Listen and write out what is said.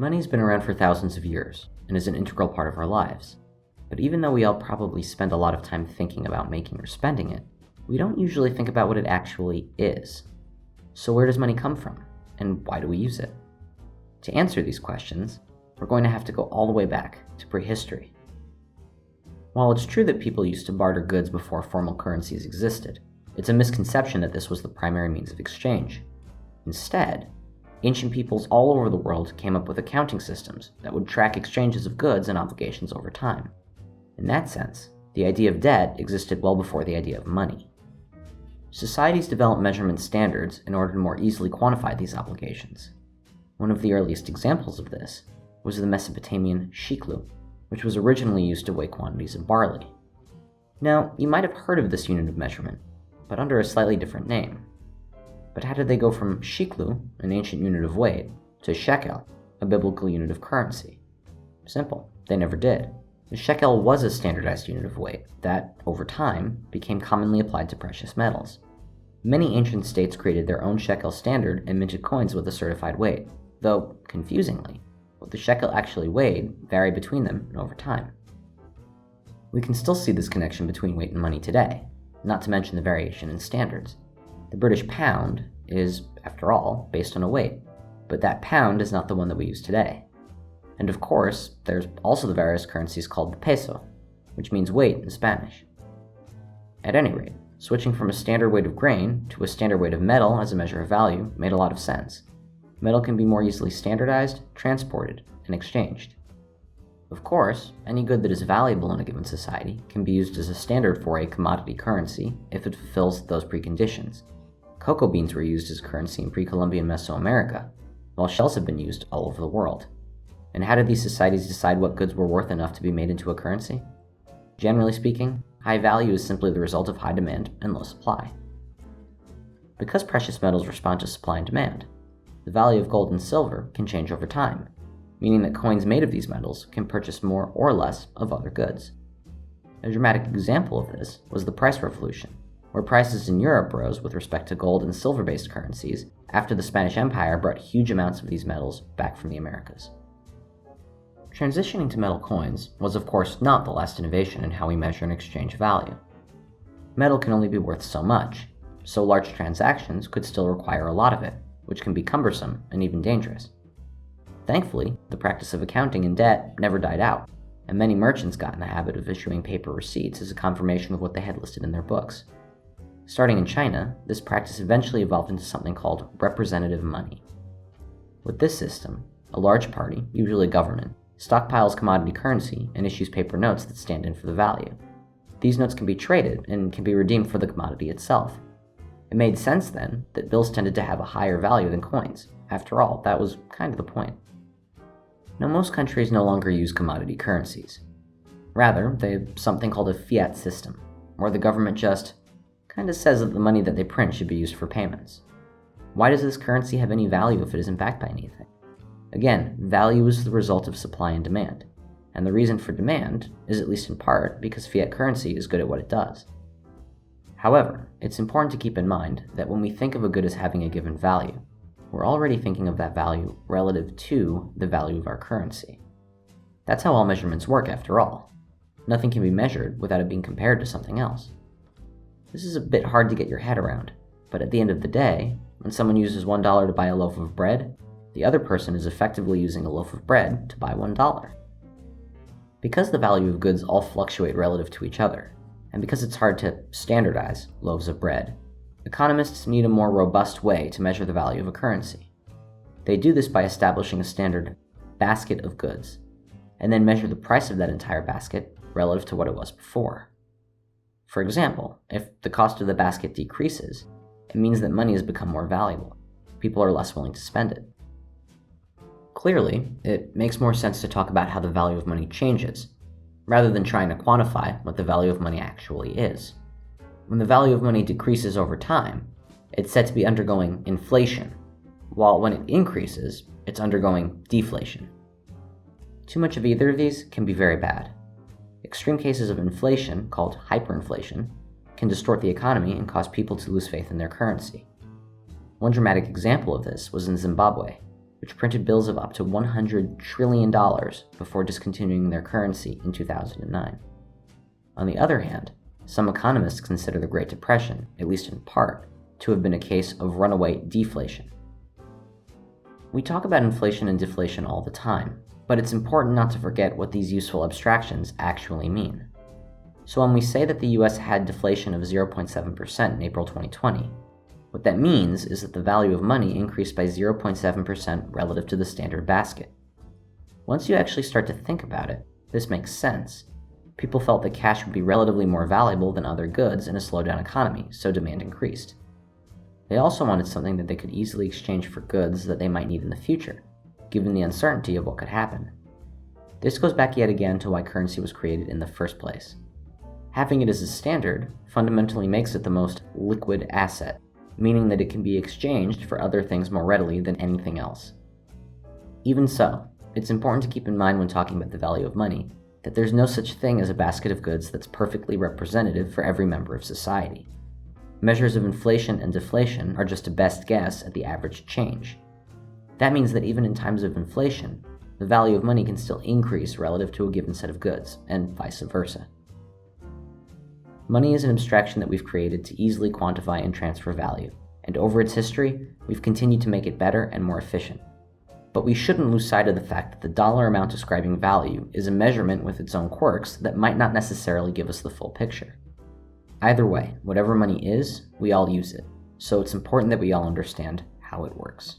Money's been around for thousands of years and is an integral part of our lives. But even though we all probably spend a lot of time thinking about making or spending it, we don't usually think about what it actually is. So where does money come from, and why do we use it? To answer these questions, we're going to have to go all the way back to prehistory. While it's true that people used to barter goods before formal currencies existed, it's a misconception that this was the primary means of exchange. Instead, ancient peoples all over the world came up with accounting systems that would track exchanges of goods and obligations over time. In that sense, the idea of debt existed well before the idea of money. Societies developed measurement standards in order to more easily quantify these obligations. One of the earliest examples of this was the Mesopotamian shiklu, which was originally used to weigh quantities of barley. Now, you might have heard of this unit of measurement, but under a slightly different name. But how did they go from shiklu, an ancient unit of weight, to shekel, a biblical unit of currency? Simple, they never did. The shekel was a standardized unit of weight that, over time, became commonly applied to precious metals. Many ancient states created their own shekel standard and minted coins with a certified weight, though, confusingly, what the shekel actually weighed varied between them and over time. We can still see this connection between weight and money today, not to mention the variation in standards. The British pound is, after all, based on a weight, but that pound is not the one that we use today. And of course, there's also the various currencies called the peso, which means weight in Spanish. At any rate, switching from a standard weight of grain to a standard weight of metal as a measure of value made a lot of sense. Metal can be more easily standardized, transported, and exchanged. Of course, any good that is valuable in a given society can be used as a standard for a commodity currency if it fulfills those preconditions. Cocoa beans were used as currency in pre-Columbian Mesoamerica, while shells have been used all over the world. And how did these societies decide what goods were worth enough to be made into a currency? Generally speaking, high value is simply the result of high demand and low supply. Because precious metals respond to supply and demand, the value of gold and silver can change over time, meaning that coins made of these metals can purchase more or less of other goods. A dramatic example of this was the price revolution, where prices in Europe rose with respect to gold and silver-based currencies after the Spanish Empire brought huge amounts of these metals back from the Americas. Transitioning to metal coins was of course not the last innovation in how we measure and exchange value. Metal can only be worth so much, so large transactions could still require a lot of it, which can be cumbersome and even dangerous. Thankfully, the practice of accounting in debt never died out, and many merchants got in the habit of issuing paper receipts as a confirmation of what they had listed in their books. Starting in China, this practice eventually evolved into something called representative money. With this system, a large party, usually government, stockpiles commodity currency and issues paper notes that stand in for the value. These notes can be traded and can be redeemed for the commodity itself. It made sense then that bills tended to have a higher value than coins. After all, that was kind of the point. Now, most countries no longer use commodity currencies. Rather, they have something called a fiat system, where the government just kind of says that the money that they print should be used for payments. Why does this currency have any value if it isn't backed by anything? Again, value is the result of supply and demand, and the reason for demand is at least in part because fiat currency is good at what it does. However, it's important to keep in mind that when we think of a good as having a given value, we're already thinking of that value relative to the value of our currency. That's how all measurements work after all. Nothing can be measured without it being compared to something else. This is a bit hard to get your head around, but at the end of the day, when someone uses $1 to buy a loaf of bread, the other person is effectively using a loaf of bread to buy $1. Because the value of goods all fluctuate relative to each other, and because it's hard to standardize loaves of bread, economists need a more robust way to measure the value of a currency. They do this by establishing a standard basket of goods, and then measure the price of that entire basket relative to what it was before. For example, if the cost of the basket decreases, it means that money has become more valuable. People are less willing to spend it. Clearly, it makes more sense to talk about how the value of money changes, rather than trying to quantify what the value of money actually is. When the value of money decreases over time, it's said to be undergoing inflation, while when it increases, it's undergoing deflation. Too much of either of these can be very bad. Extreme cases of inflation, called hyperinflation, can distort the economy and cause people to lose faith in their currency. One dramatic example of this was in Zimbabwe, which printed bills of up to $100 trillion before discontinuing their currency in 2009. On the other hand, some economists consider the Great Depression, at least in part, to have been a case of runaway deflation. We talk about inflation and deflation all the time, but it's important not to forget what these useful abstractions actually mean. So when we say that the US had deflation of 0.7% in April 2020, what that means is that the value of money increased by 0.7% relative to the standard basket. Once you actually start to think about it, this makes sense. People felt that cash would be relatively more valuable than other goods in a slowdown economy, so demand increased. They also wanted something that they could easily exchange for goods that they might need in the future, given the uncertainty of what could happen. This goes back yet again to why currency was created in the first place. Having it as a standard fundamentally makes it the most liquid asset, meaning that it can be exchanged for other things more readily than anything else. Even so, it's important to keep in mind when talking about the value of money that there's no such thing as a basket of goods that's perfectly representative for every member of society. Measures of inflation and deflation are just a best guess at the average change. That means that even in times of inflation, the value of money can still increase relative to a given set of goods, and vice versa. Money is an abstraction that we've created to easily quantify and transfer value, and over its history, we've continued to make it better and more efficient. But we shouldn't lose sight of the fact that the dollar amount describing value is a measurement with its own quirks that might not necessarily give us the full picture. Either way, whatever money is, we all use it, so it's important that we all understand how it works.